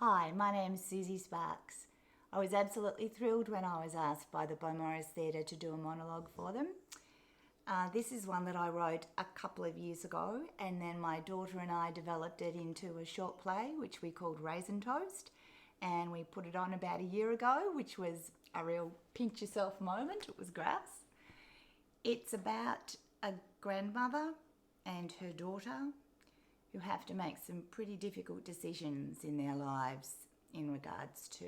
Hi, my name's Susie Sparkes. I was absolutely thrilled when I was asked by the Beaumaris Theatre to do a monologue for them. This is one that I wrote a couple of years ago, and then my daughter and I developed it into a short play which we called Raisin Toast, and we put it on about a year ago, which was a real pinch yourself moment. It was grass. It's about a grandmother and her daughter who have to make some pretty difficult decisions in their lives in regards to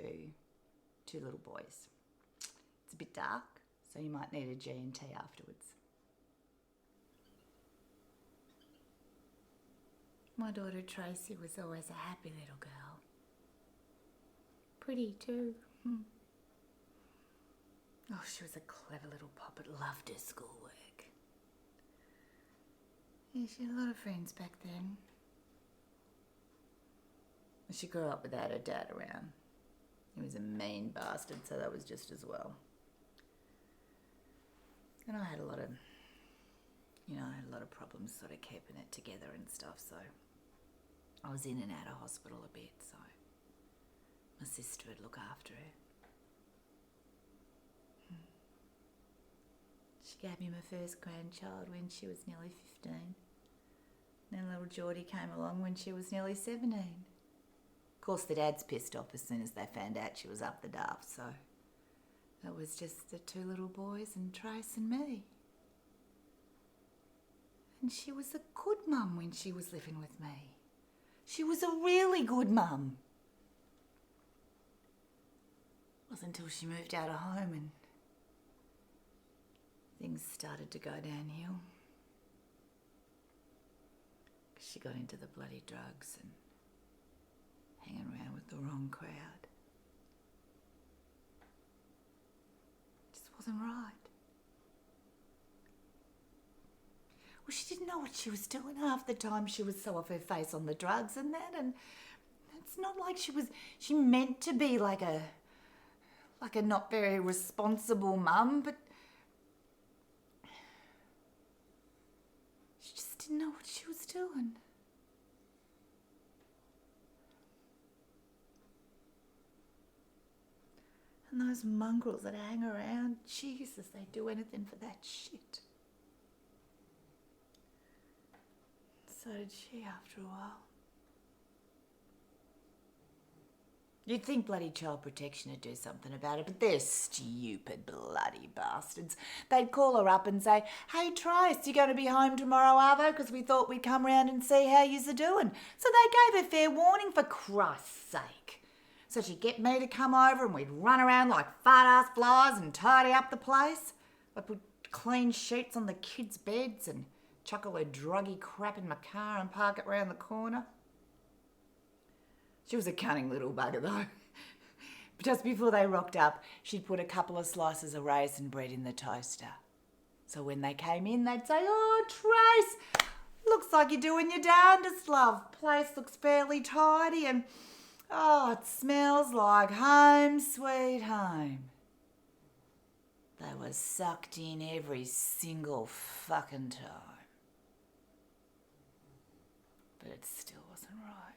two little boys. It's a bit dark, so you might need a G&T afterwards. My daughter Tracy was always a happy little girl. Pretty too. Oh, she was a clever little poppet, loved her schoolwork. Yeah, she had a lot of friends back then. She grew up without her dad around. He was a mean bastard, so that was just as well. And I had a lot of problems sort of keeping it together and stuff, so I was in and out of hospital a bit, so my sister would look after her. She gave me my first grandchild when she was nearly 15. Then little Geordie came along when she was nearly 17. Of course, the dads pissed off as soon as they found out she was up the duff, so it was just the two little boys and Trace and me. And she was a good mum when she was living with me. She was a really good mum. It wasn't until she moved out of home and things started to go downhill. She got into the bloody drugs and hanging around with the wrong crowd. It just wasn't right. Well, she didn't know what she was doing half the time. She was so off her face on the drugs and that, and it's not like she meant to be like a not very responsible mum, but she just didn't know what she was doing. And those mongrels that hang around, Jesus, they'd do anything for that shit. So did she after a while. You'd think bloody child protection would do something about it, but they're stupid bloody bastards. They'd call her up and say, "Hey Trace, you going to be home tomorrow, Arvo? Because we thought we'd come round and see how yous are doing." So they gave her fair warning, for Christ's sake. So she'd get me to come over and we'd run around like fat-ass flies and tidy up the place. I'd put clean sheets on the kids' beds and chuck all her druggy crap in my car and park it round the corner. She was a cunning little bugger though. Just before they rocked up, she'd put a couple of slices of raisin bread in the toaster. So when they came in, they'd say, "Oh, Trace, looks like you're doing your darndest, love. Place looks fairly tidy and, oh, it smells like home sweet home." They were sucked in every single fucking time. But it still wasn't right.